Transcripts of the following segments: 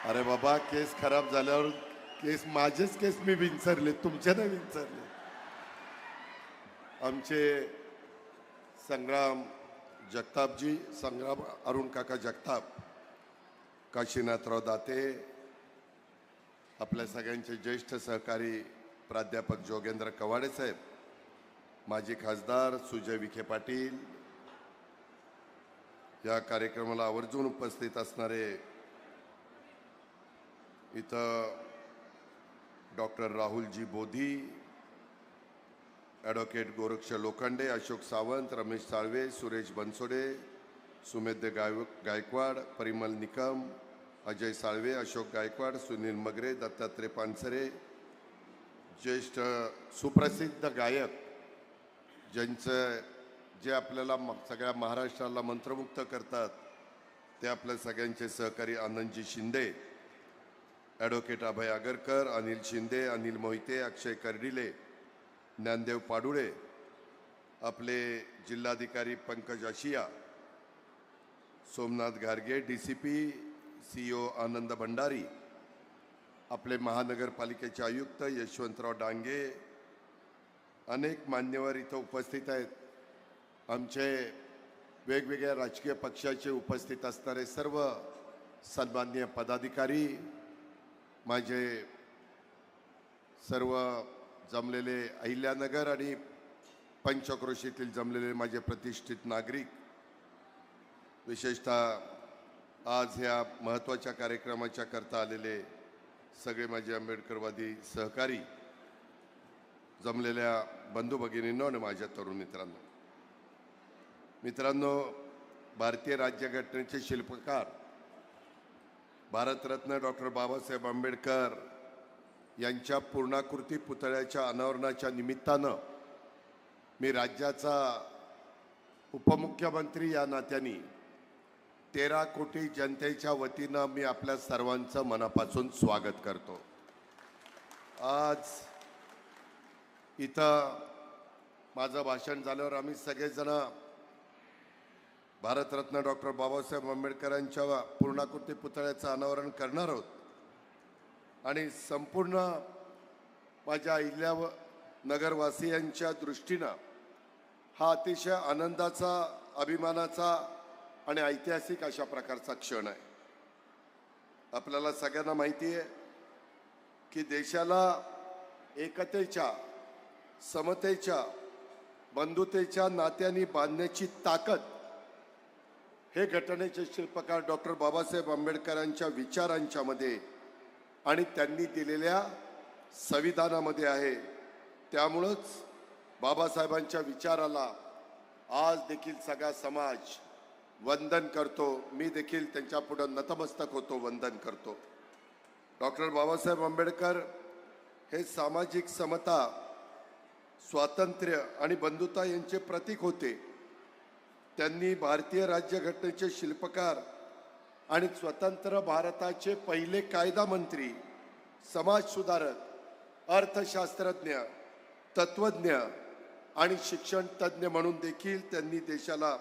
अरे बाबा, केस खराब झाल्यावर केस माझेच केस मी विंचरले, तुमच्या नाही विंचरले. आमचे संग्राम जगतापजी, संग्राम अरुण काका जगताप, काशीनाथराव दाते, आपल्या सगळ्यांचे ज्येष्ठ सहकारी प्राध्यापक जोगेंद्र कवाडे साहेब, माजी खासदार सुजय विखे पाटील, या कार्यक्रमाला आवर्जून उपस्थित असणारे इथं डॉक्टर राहुलजी बोधी, ॲडव्होकेट गोरक्ष लोखंडे, अशोक सावंत, रमेश साळवे, सुरेश बनसोडे, सुमेध गायकवाड, परिमल निकम, अजय साळवे, अशोक गायकवाड, सुनील मगरे, दत्तात्रय पानसरे, ज्येष्ठ सुप्रसिद्ध गायक जे आपल्याला सगळ्या महाराष्ट्राला मंत्रमुग्ध करतात, ते आपल्या सगळ्यांचे सहकारी आनंदजी शिंदे, ॲडव्होकेट अभय आगरकर, अनिल शिंदे, अनिल मोहिते, अक्षय कर्डिले, ज्ञानदेव पाडुळे, आपले जिल्हाधिकारी पंकज आशिया, सोमनाथ गारगे, DCP, CEO आनंद भंडारी, आपले महानगरपालिकेचे आयुक्त यशवंतराव डांगे, अनेक मान्यवर इथं उपस्थित आहेत. आमचे वेगवेगळ्या राजकीय पक्षाचे उपस्थित असणारे सर्व सन्माननीय पदाधिकारी, माझे सर्व जमलेले अहिल्यानगर आणि पंचक्रोशीतील जमलेले माझे प्रतिष्ठित नागरिक, विशेषतः आज ह्या महत्त्वाच्या कार्यक्रमाच्या करता आलेले सगळे माझे आंबेडकरवादी सहकारी, जमलेल्या बंधू भगिनींनो आणि माझ्या तरुण मित्रांनो, भारतीय राज्यघटनेचे शिल्पकार भारतरत्न डॉक्टर बाबासाहेब आंबेडकर यांच्या पूर्णाकृती पुतळ्याच्या अनावरणाच्या निमित्तानं मी राज्याचा उपमुख्यमंत्री या नात्याने 13 कोटी जनतेच्या वतीनं मी आपल्या सर्वांचं मनापासून स्वागत करतो. आज इथं माझं भाषण झाल्यावर आम्ही सगळेजण भारतरत्न डॉक्टर बाबासाहेब आंबेडकरांच्या पूर्णाकृती पुतळ्याचं अनावरण करणार आहोत आणि संपूर्ण माझ्या अहिल्यानगरवासियांच्या दृष्टीनं हा अतिशय आनंदाचा, अभिमानाचा आणि ऐतिहासिक अशा प्रकारचा क्षण आहे. आपल्याला सगळ्यांना माहिती आहे की देशाला एकतेच्या, समतेच्या, बंधुतेच्या नात्याने बांधण्याची ताकद हे घटनेचे शिल्पकार डॉक्टर बाबासाहेब आंबेडकरांच्या विचारांच्या मध्ये आणि त्यांनी दिलेल्या संविधानामध्ये आहे. त्यामुळंच बाबासाहेबांच्या विचाराला आज देखील सगळा समाज वंदन करतो. मी देखील त्यांच्या पुढे नतमस्तक होतो, वंदन करतो. डॉक्टर बाबासाहेब आंबेडकर हे सामाजिक समता, स्वातंत्र्य आणि बंधुता यांचे प्रतीक होते. त्यांनी भारतीय राज्यघटनेचे शिल्पकार आणि स्वतंत्र भारताचे पहिले कायदा मंत्री, समाज सुधारक, अर्थशास्त्रज्ञ, तत्वज्ञ आणि शिक्षण तज्ञ म्हणून देखील त्यांनी देशाला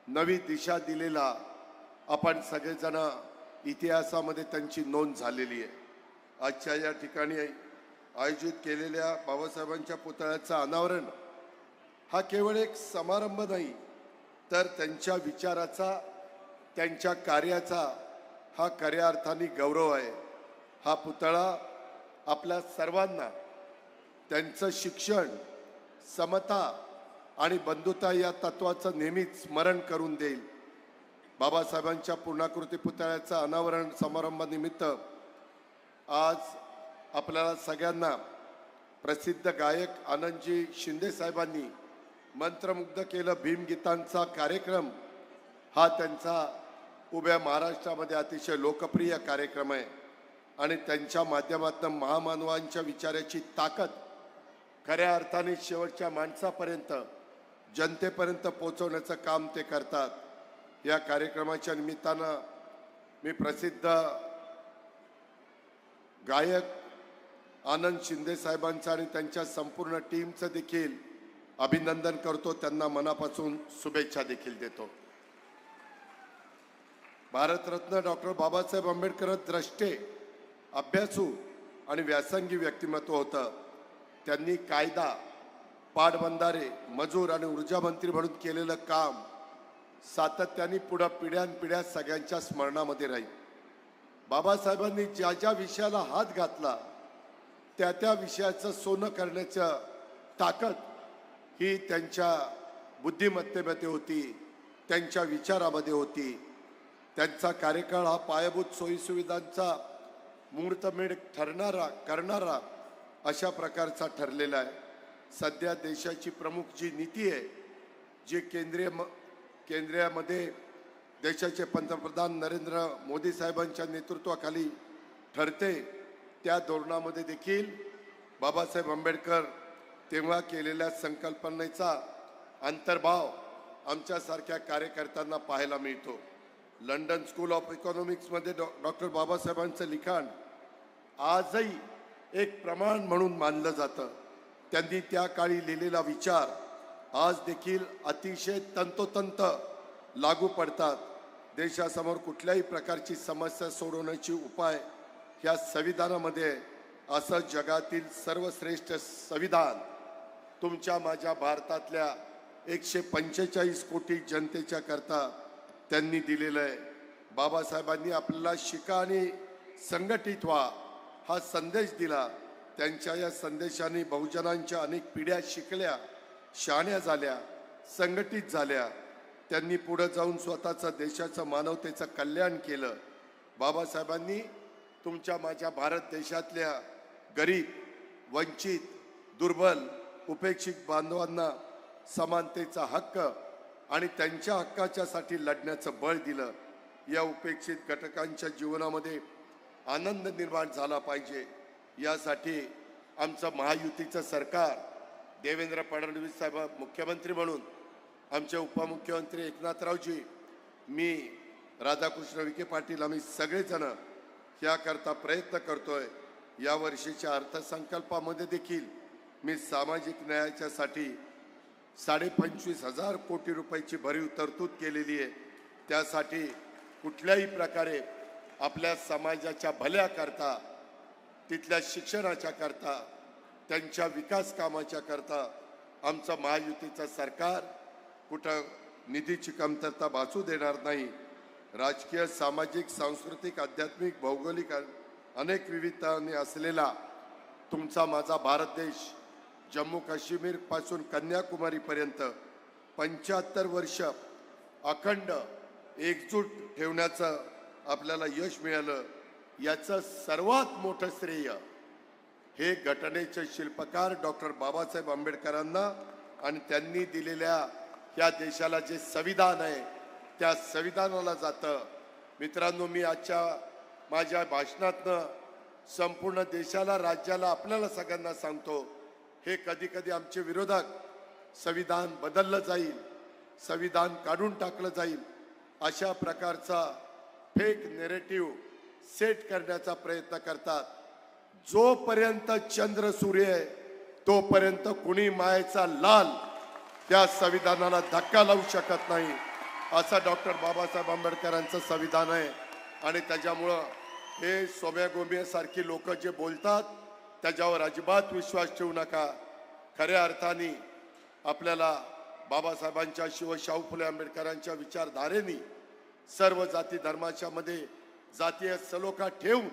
नवी दिशा दिलेला आपण सगळेजण इतिहासामध्ये त्यांची नोंद झालेली आहे. आजच्या या ठिकाणी आयोजित केलेल्या बाबासाहेबांच्या पुतळ्याचं अनावरण हा केवळ एक समारंभ नाही, तर त्यांच्या विचाराचा, त्यांच्या कार्याचा हा खऱ्या अर्थाने गौरव आहे. हा पुतळा आपल्या सर्वांना त्यांचं शिक्षण, समता आणि बंधुता या तत्वाचं नेहमीच स्मरण करून देईल. बाबासाहेबांच्या पूर्णाकृती पुतळ्याचं अनावरण समारंभानिमित्त आज आपल्याला सगळ्यांना प्रसिद्ध गायक आनंदजी शिंदे साहेबांनी मंत्रमुग्ध केलं. भीमगीतांचा कार्यक्रम हा त्यांचा उभ्या महाराष्ट्रामध्ये अतिशय लोकप्रिय कार्यक्रम आहे आणि त्यांच्या माध्यमातून महामानवांच्या विचाराची ताकद खऱ्या अर्थाने शेवटच्या माणसापर्यंत, जनतेपर्यंत पोहोचवण्याचं काम ते करतात. या कार्यक्रमाच्या निमित्तानं मी प्रसिद्ध गायक आनंद शिंदे साहेबांचं आणि त्यांच्या संपूर्ण टीमचं देखील अभिनंदन करतो. त्यांना मनापासून शुभेच्छा देखील देतो. भारतरत्न डॉक्टर बाबासाहेब आंबेडकर द्रष्टे, अभ्यासू आणि व्यासंगी व्यक्तिमत्व होतं. त्यांनी कायदा, पाटबंधारे, मजूर आणि ऊर्जा मंत्री म्हणून केलेलं काम सातत्याने पुढे पिढ्यानपिढ्या सगळ्यांच्या स्मरणामध्ये राहील. बाबासाहेबांनी ज्या ज्या विषयाला हात घातला त्या त्या विषयाचं सोनं करण्याचं ताकद ही त्यांच्या बुद्धिमत्तेमध्ये होती, त्यांच्या विचारामध्ये होती. त्यांचा कार्यकाळ हा पायाभूत सोयीसुविधांचा मुहूर्तमेढ करणारा अशा प्रकारचा ठरलेला आहे. सध्या देशाची प्रमुख जी नीती आहे, जी केंद्रामध्ये देशाचे पंतप्रधान नरेंद्र मोदी साहेबांच्या नेतृत्वाखाली ठरते, त्या धोरणामध्ये देखील बाबासाहेब आंबेडकर तेव्हा केलेल्या संकल्पनेचा अंतर्भाव आमच्यासारख्या कार्यकर्त्यांना पाहायला मिळतो. लंडन स्कूल ऑफ इकॉनॉमिक्समध्ये डॉक्टर बाबासाहेबांचं लिखाण आजही एक प्रमाण म्हणून मानलं जातं. त्यांनी त्या काळी लिहिलेला विचार आज देखील अतिशय तंतोतंत लागू पडतात. देशासमोर कुठल्याही प्रकारची समस्या सोडवण्याची उपाय ह्या संविधानामध्ये, असं जगातील सर्वश्रेष्ठ संविधान तुमच्या माझ्या भारतातल्या 145 कोटी जनतेच्या करता त्यांनी दिलेलं आहे. बाबासाहेबांनी आपल्याला शिका आणि संघटित व्हा हा संदेश दिला. त्यांच्या या संदेशाने बहुजनांच्या अनेक पिढ्या शिकल्या, शहाण्या झाल्या, संघटित झाल्या. त्यांनी पुढे जाऊन स्वतःचं देशाचं मानवतेचं कल्याण केलं. बाबासाहेबांनी तुमच्या माझ्या भारत देशातल्या गरीब, वंचित, दुर्बल, उपेक्षित बांधवांना समानतेचा हक्क आणि त्यांच्या हक्काच्यासाठी लढण्याचं बळ दिलं. या उपेक्षित घटकांच्या जीवनामध्ये आनंद निर्माण झाला पाहिजे, यासाठी आमचं महायुतीचं सरकार, देवेंद्र फडणवीस साहेब मुख्यमंत्री म्हणून, आमचे उपमुख्यमंत्री एकनाथरावजी, मी, राधाकृष्ण विखे पाटील, आम्ही सगळेजण याकरता प्रयत्न करतोय. या वर्षीच्या अर्थसंकल्पामध्ये देखील मी सामाजिक न्यायाच्यासाठी 25,500 कोटी रुपयाची भरीव तरतूद केलेली आहे. त्यासाठी कुठल्याही प्रकारे आपल्या समाजाच्या भल्याकरता, तिथल्या शिक्षणाच्या करता, त्यांच्या विकास कामाच्या करता आमचं महायुतीचं सरकार कुठं निधीची कमतरता भासू देणार नाही. राजकीय, सामाजिक, सांस्कृतिक, आध्यात्मिक, भौगोलिक अनेक विविधतांनी असलेला तुमचा माझा भारत देश, जम्मू काश्मीर पासून कन्याकुमारीपर्यंत 75 वर्ष अखंड एकजूट ठेवण्याचं आपल्याला यश मिळालं. याचं सर्वात मोठं श्रेय हे घटनेचे शिल्पकार डॉक्टर बाबासाहेब आंबेडकरांना आणि त्यांनी दिलेल्या या देशाला जे संविधान आहे त्या संविधानाला जातं. मित्रांनो, मी आजच्या माझ्या भाषणातनं संपूर्ण देशाला, राज्याला, आपल्याला सगळ्यांना सांगतो, हे कधी कधी आमचे विरोधक संविधान बदललं जाईल, संविधान काढून टाकलं जाईल, अशा प्रकारचा फेक नेरेटिव्ह सेट करण्याचा प्रयत्न करतात. जोपर्यंत चंद्र सूर्य आहे तोपर्यंत कुणी मायेचा लाल त्या संविधानाला धक्का लावू शकत नाही, असं डॉक्टर बाबासाहेब आंबेडकरांचं संविधान आहे. आणि त्याच्यामुळं हे सोम्या गोम्यासारखी लोक जे बोलतात त्याच्यावर अजिबात विश्वास ठेवू नका. खऱ्या अर्थाने आपल्याला बाबासाहेबांच्या शिव शाहू फुले आंबेडकरांच्या विचारधारेने सर्व जाती धर्माच्या मध्ये जातीय सलोखा ठेवून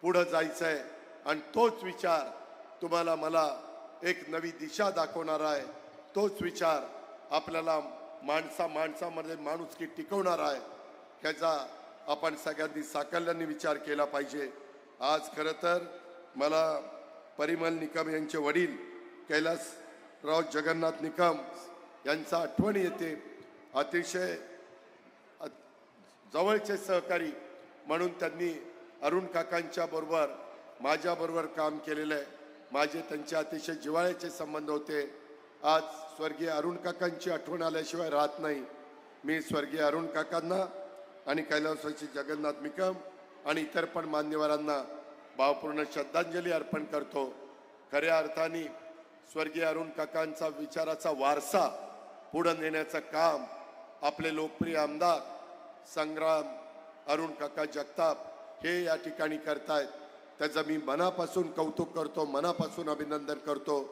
पुढे जायचं आहे. आणि तोच विचार तुम्हाला मला एक नवी दिशा दाखवणार आहे. तोच विचार आपल्याला माणसामध्ये माणुसकी टिकवणार आहे. ह्याचा आपण सगळ्यांनी साकल्याने विचार केला पाहिजे. आज खरं तर मला परिमल निकम यांचे वडील कैलासराव जगन्नाथ निकम यांचा आठवण येते. अतिशय जवळचे सहकारी म्हणून त्यांनी अरुण काकांच्या बरोबर, माझ्या बरोबर काम केलेलं आहे. माझे त्यांचे अतिशय जिव्हाळ्याचे संबंध होते. आज स्वर्गीय अरुण काकांची आठवण आल्याशिवाय राहत नाही. मी स्वर्गीय अरुण काकांना आणि कैलासवासी जगन्नाथ निकम आणि इतर पण मान्यवरांना भावपूर्ण श्रद्धांजली अर्पण करतो. खऱ्या अर्थाने स्वर्गीय अरुण काकांचा विचाराचा वारसा पुढे नेण्याचं काम आपले लोकप्रिय आमदार संग्राम अरुण काका जगताप हे या ठिकाणी करतायत, त्याचं मी मनापासून कौतुक करतो, मनापासून अभिनंदन करतो.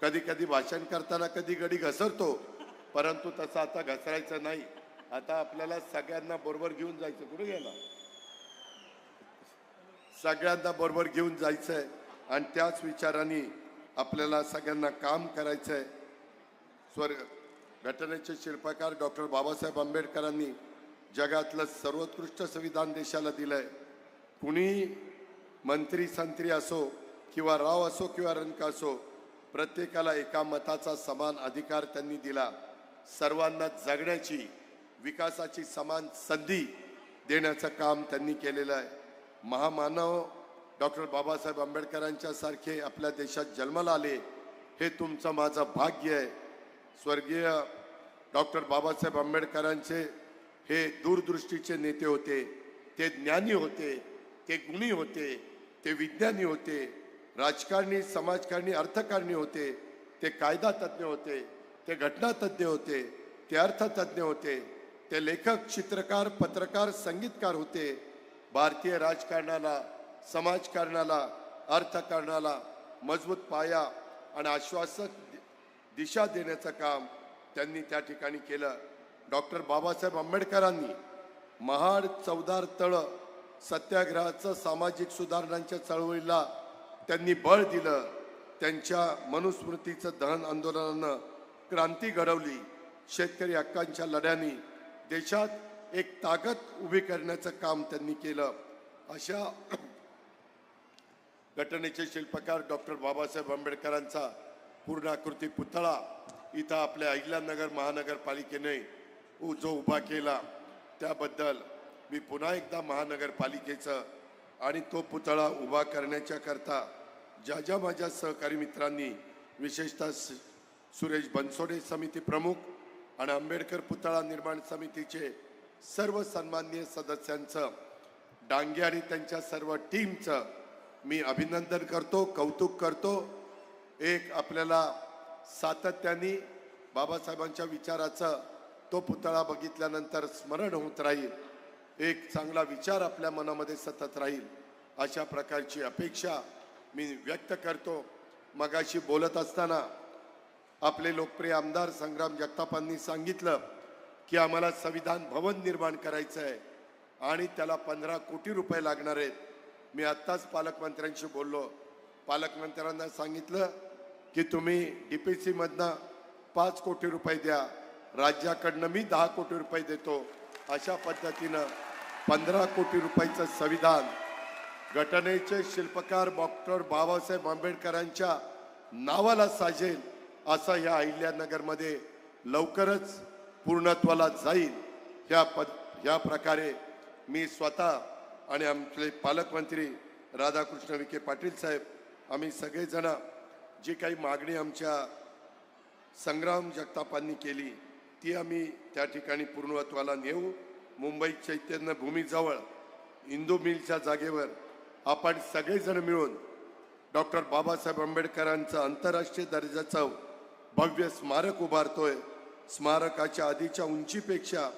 कधी कधी भाषण करताना कधी कधी घसरतो, परंतु तसं आता घसरायचं नाही. आता आपल्याला सगळ्यांना बरोबर घेऊन जायचं. कुठे गेला? सगळ्यांना बरोबर घेऊन जायचंय आणि त्याच विचाराने आपल्याला सगळ्यांना काम करायचंय. घटनेचे शिल्पकार डॉक्टर बाबासाहेब आंबेडकरांनी जगातलं सर्वोत्कृष्ट संविधान देशाला दिलंय. कुणी मंत्री संत्री असो किंवा राव असो किंवा रंक असो, प्रत्येकाला एका मताचा समान अधिकार त्यांनी दिला. सर्वांना जगण्याची, विकासाची समान संधी देण्याचं काम त्यांनी केलेलं आहे. महामानव डॉक्टर बाबासाहेब आंबेडकरांच्या सारखे आपल्या देशात जन्माला आले, हे तुमचं माझं भाग्य आहे. स्वर्गीय डॉक्टर बाबासाहेब आंबेडकरांचे हे दूरदृष्टीचे नेते होते, ते ज्ञानी होते, ते गुणी होते, ते विज्ञानी होते, राजकारणी, समाजकारणी, अर्थकारणी होते, ते कायदा तज्ज्ञ होते, ते घटना तज्ज्ञ होते, ते अर्थतज्ज्ञ होते, ते लेखक, चित्रकार, पत्रकार, संगीतकार होते. भारतीय राजकारणाला, समाजकारणाला, अर्थकारणाला मजबूत पाया आणि आश्वासक दिशा देण्याचं काम त्यांनी त्या ठिकाणी केलं. डॉक्टर बाबासाहेब आंबेडकरांनी महाड, चौदार तळ सत्याग्रहाचं, सामाजिक सुधारणांच्या चळवळीला त्यांनी बळ दिलं. त्यांच्या मनुस्मृतीचं दहन आंदोलनानं क्रांती घडवली. शेतकरी हक्कांच्या लढ्यांनी देशात एक ताकद उभी करण्याचं काम त्यांनी केलं. अशा घटनेचे शिल्पकार डॉक्टर बाबासाहेब आंबेडकरांचा पूर्णाकृती पुतळा इथं आपल्या अहिल्यानगर महानगरपालिकेने जो उभा केला, त्याबद्दल मी पुन्हा एकदा महानगरपालिकेचं आणि तो पुतळा उभा करण्याच्या करता ज्या माझ्या सहकारी मित्रांनी, विशेषतः सुरेश बनसोडे समिती प्रमुख आणि आंबेडकर पुतळा निर्माण समितीचे सर्व सन्माननीय सदस्यांचं, डांगे आणि त्यांच्या सर्व टीमचं मी अभिनंदन करतो, कौतुक करतो. एक आपल्याला सातत्याने बाबासाहेबांच्या विचाराचं तो पुतळा बघितल्यानंतर स्मरण होत राहील, एक चांगला विचार आपल्या मनामध्ये सतत राहील, अशा प्रकारची अपेक्षा मी व्यक्त करतो. मगाशी बोलत असताना आपले लोकप्रिय आमदार संग्राम जगतापांनी सांगितलं की आम्हाला संविधान भवन निर्माण करायचं आहे आणि त्याला 15 कोटी रुपये लागणार आहेत. मी आत्ताच पालकमंत्र्यांशी बोललो. पालकमंत्र्यांना सांगितलं की तुम्ही DPC मधनं 5 कोटी रुपये द्या, राज्याकडनं मी 10 कोटी रुपये देतो. अशा पद्धतीनं 15 कोटी रुपयाचं संविधान घटनेचे शिल्पकार डॉक्टर बाबासाहेब आंबेडकरांच्या नावाला साजेल, असं ह्या अहिल्यानगरमध्ये लवकरच पूर्णत्वाला जाईल. ह्या प्रकारे मी स्वतः आणि आमचे पालकमंत्री राधाकृष्ण विखे पाटील साहेब, आम्ही सगळेजण जी काही मागणी आमच्या संग्राम जगतापांनी केली ती आम्ही त्या ठिकाणी पूर्णत्वाला नेऊ. मुंबईत चैतन्य भूमीजवळ इंदू मिलच्या जागेवर आपण सगळेजण मिळून डॉक्टर बाबासाहेब आंबेडकरांचं आंतरराष्ट्रीय दर्जाचं भव्य स्मारक उभारतोय. स्मारकाच्या आधीच्या उंचीपेक्षा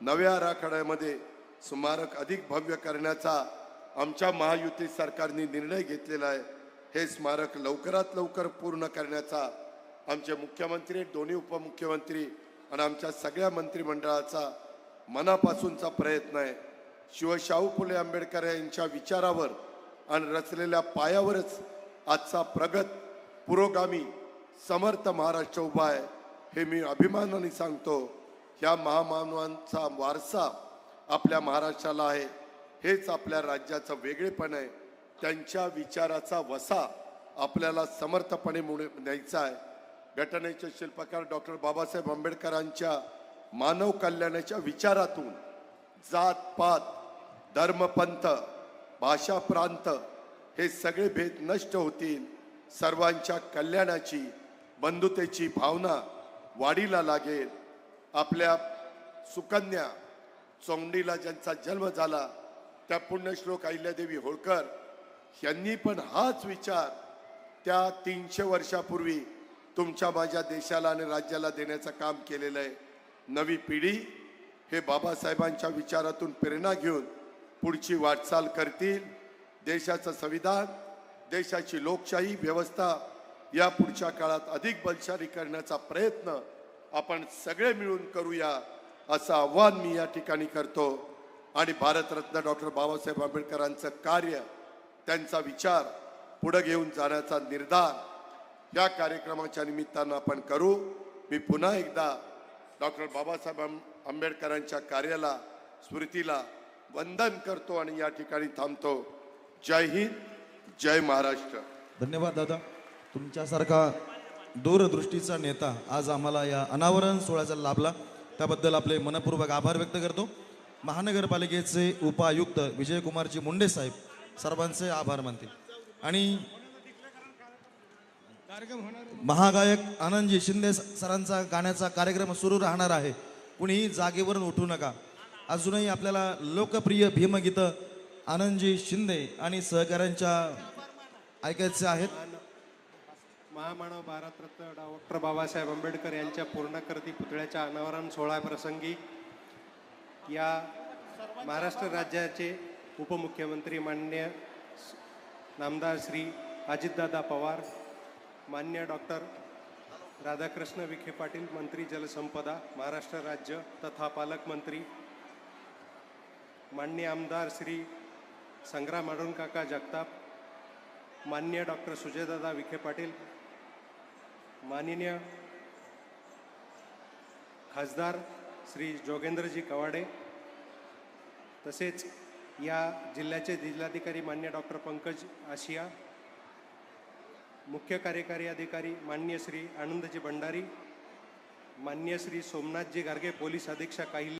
नव्या आराखड्यामध्ये स्मारक अधिक भव्य करण्याचा आमच्या महायुती सरकारने निर्णय घेतलेला आहे. हे स्मारक लवकरात लवकर पूर्ण करण्याचा आमचे मुख्यमंत्री, दोन्ही उपमुख्यमंत्री आणि आमच्या सगळ्या मंत्रिमंडळाचा मनापासूनचा प्रयत्न आहे. शिवशाहू फुले आंबेडकर यांच्या विचारावर आणि रचलेल्या पायावरच आजचा प्रगत, पुरोगामी, समर्थ महाराष्ट्र उभा आहे, हे मी अभिमानाने सांगतो. ह्या महामानवांचा वारसा आपल्या महाराष्ट्राला आहे. हेच आपल्या राज्याचं वेगळेपण आहे. त्यांच्या विचाराचा वसा आपल्याला समर्थपणे न्यायचा आहे. घटनेचे शिल्पकार डॉक्टर बाबासाहेब आंबेडकरांच्या मानव कल्याणाच्या विचारातून जात पात, धर्म, पंथ, भाषा, प्रांत हे सगळे भेद नष्ट होतील. सर्वांच्या कल्याणाची, बंधुतेची भावना वाढीला लागेल. आपल्या सुकन्या चौंडीला ज्यांचा जन्म झाला त्या पुण्यश्लोक अहिल्यादेवी होळकर यांनी पण हाच विचार त्या 300 वर्षापूर्वी तुमच्या माझ्या देशाला आणि राज्याला देण्याचं काम केलेलं आहे. नवी पिढी हे बाबासाहेबांच्या विचारातून प्रेरणा घेऊन पुढची वाटचाल करतील. देशाचं संविधान, देशाची लोकशाही व्यवस्था या पुढच्या काळात अधिक बलशाली करण्याचा प्रयत्न आपण सगळे मिळून करूया असं आव्हान मी या ठिकाणी करतो. आणि भारतरत्न डॉक्टर बाबासाहेब आंबेडकरांचं कार्य, त्यांचा विचार पुढे घेऊन जाण्याचा निर्धार या कार्यक्रमाच्या निमित्तानं आपण करू. मी पुन्हा एकदा डॉक्टर बाबासाहेब आंबेडकरांच्या कार्याला, स्मृतीला वंदन करतो आणि या ठिकाणी थांबतो. जय हिंद, जय महाराष्ट्र. धन्यवाद दादा. तुमच्यासारखा दूरदृष्टीचा नेता आज आम्हाला या अनावरण सोहळ्याचा लाभला, त्याबद्दल आपले मनपूर्वक आभार व्यक्त करतो. महानगरपालिकेचे उपायुक्त विजयकुमारजी मुंडे साहेब सर्वांचे आभार मानते. आणि महागायक आनंदजी शिंदे सरांचा गाण्याचा कार्यक्रम सुरू राहणार आहे. कुणीही जागेवरून उठू नका. अजूनही आपल्याला लोकप्रिय भीमगीतं आनंदजी शिंदे आणि सहकाऱ्यांच्या ऐकायचे आहेत. महामानव भारतरत्न डॉक्टर बाबासाहेब आंबेडकर यांच्या पूर्णाकृती पुतळ्याच्या अनावरण सोहळ्याप्रसंगी या महाराष्ट्र राज्याचे उपमुख्यमंत्री माननीय नामदार श्री अजितदादा पवार, मान्य डॉक्टर राधाकृष्ण विखे पाटील, मंत्री जलसंपदा महाराष्ट्र राज्य तथा पालकमंत्री, माननीय आमदार श्री संग्राम अरुणकाका जगताप, माननीय डॉक्टर सुजयदादा विखे पाटील, माननीय खासदार श्री जोगेंद्रजी कवाडे, तसेच या जिल्ह्याचे जिल्हाधिकारी मान्य डॉक्टर पंकज आशिया, मुख्य कार्यकारी अधिकारी मान्य श्री आनंदजी भंडारी, मान्य श्री सोमनाथजी गार्गे, पोलीस अधीक्षक अहिल्या